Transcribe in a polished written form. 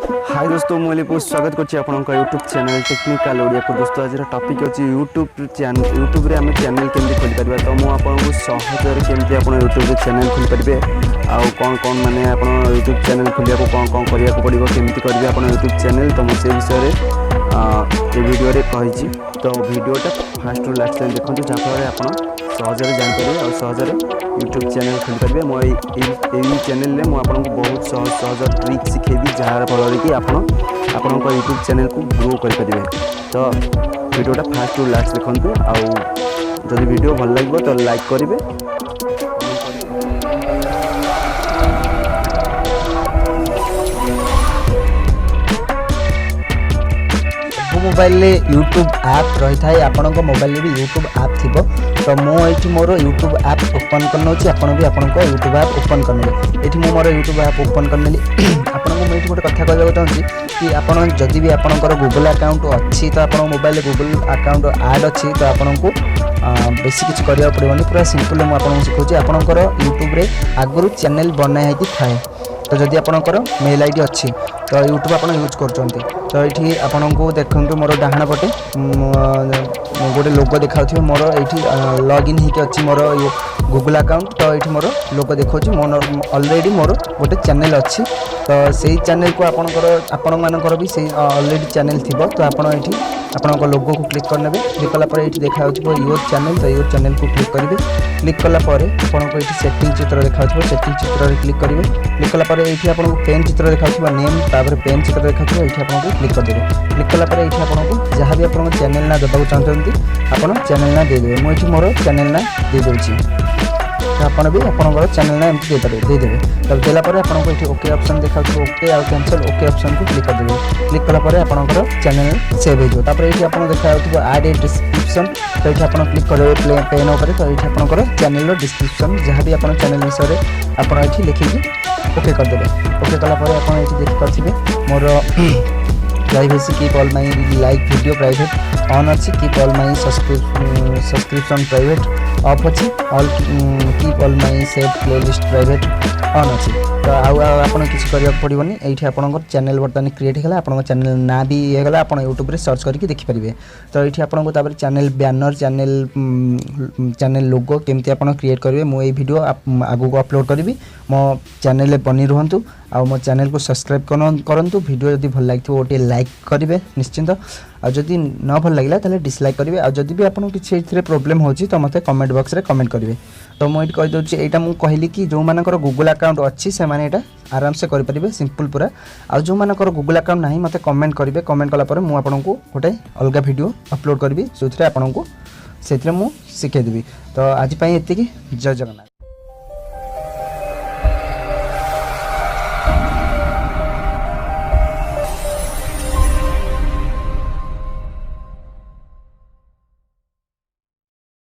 हाय दोस्तों मुझे बहुत स्वागत कर यूट्यूब चैनल टेक्निकल ओडिया को। दोस्तों आज टॉपिक अच्छी यूट्यूब रे आम चैनल केमती खोल पार। तो मुझे सहजर केमती आप यूट्यूब चैनल खोल पारे आउ कौन कौन माने आप यूट्यूब चैनल खोलिया कौन कौन करने को पड़ो केमती करेंगे आप यूट्यूब चैनल। तो मुझे विषय ये वीडियो रे कही। तो वीडियोटा फास्ट रु लास्ट टाइम देखो जहाँफल आप सहजरे जानपारे और सहजरे यूट्यूब चैनल खोल पारे। मुझे चैनल में मुझे बहुत सहज सहज ट्रिक शिखेबी जार फल कि आपण यूट्यूब चैनल को ग्रो करें। तो वीडियोटा फास्ट रु लास्ट देखो आउ जदि वीडियो भल लगे तो लाइक करेंगे। मोबाइल यूट्यूब ऐप रही है आपण मोबाइल भी यूट्यूब ऐप थी। तो मुझे मोर यूट्यूब ऐप ओपन करना आपड़ भी आप यूट्यूब ऐप ओपन करने ये मोर यूट्यूब ऐप ओपन करने आपको मुझे गोटे कथा कहना चाहूँगी कि आपड़ जदि भी आपंकर गूगल अकाउंट अच्छी तो आप मोबाइल गूगल अकाउंट ऐड अच्छी तो आपन को बेसी किसी करा पड़ोनी। पूरा सिंपल मुझे शिखुची आपंकर यूट्यूब आगुरी चैनल बनाई थाए। तो जदि आपंकर मेल आईडी अच्छी तो यूट्यूब आप यूज कर। तो ये आपन को देखो मोर डाहाण पटे गोटे लोगो देखा मोर ये लॉगिन होकर अच्छी मोर गूगल अकाउंट। तो ये मोर लोगो देखा मोर ऑलरेडी मोर गोटे चैनल अच्छी। तो से चैनल को आपण मानकर भी से ऑलरेडी चैनल थी। तो आपड़ आपन लोगो को क्लिक करने क्लिक कलापर ये देखा योर चैनल। तो योर चैनल को क्लिक करेंगे। क्लिक कलापर आपको ये सेटिंग चित्र देखा सेटिंग चित्र क्लिक करेंगे। क्लिक कलापर ये आपको पेन चित्र देखा नेम तापर पेन चित्र देखा ये आपको क्लिक करदेवे। क्लिक कलापर ये आपको जहाँ भी आप चैनल ना देवाक चाहते आप चैनल ना देदेवे। मुझे मोर चैनल ना दे दूसरी आपड़ भी आप चैनल ना एमती देदेवे। तब देलापर आपको ये ओके ऑप्शन देखा ओके आउ कैंसल ओके ऑप्शन को क्लिक करदेवे। क्लिक कलापर आपंकर चैनल सेव हो ये आप देखा ऐड ए डिस्क्रिप्शन। तो ये आप क्लिक करेंगे पेन उपर। तो ये आपंकर चैनल डिस्क्रिप्शन जहाँ भी आप चैनल विषय आपड़ ये लिखिकी ओके करदेवे। ओके कलापर आप देखिपे more privacy keep all my like video private on अच्छी keep all my subscription private off अच्छी all keep all my save playlist private on अच्छी। तो आपन किसी करिया पड़ोनी ये आपंकर चैनल बर्तमान क्रिएट होगा। आप चैनल ना भी होगा आप यूट्यूब सर्च करके देखिपारे। तो ये आपको चैनल बैनर चैनल लोगो केमती आप क्रिएट करेंगे मुझे वीडियो आगू को अपलोड करी। मो चैनल बनी रुहतु आ मो चैनल को सब्सक्राइब करूँ। वीडियो जब भल लगे गोटे लाइक करेंगे निश्चिंत। आदि न भल लगे तो डिसलाइक करेंगे। आदि भी आपको किसी प्रोब्लेम हो तो मत कमेंट बॉक्स रे कमेंट करेंगे। तो मुझे कहीदे यहाँ मुझे कहली कि जो मानकर गूगल अकाउंट अच्छी से मैंने आराम से करेंगे सिंपल पूरा। आ जो मानकर गूगल अकाउंट ना मत कमेंट करेंगे। कमेंट कलापर मुझे आपको गोटे अलग वीडियो अपलोड करी जो आपको से शिखेदेवी। तो आज ये जय जगन्नाथ।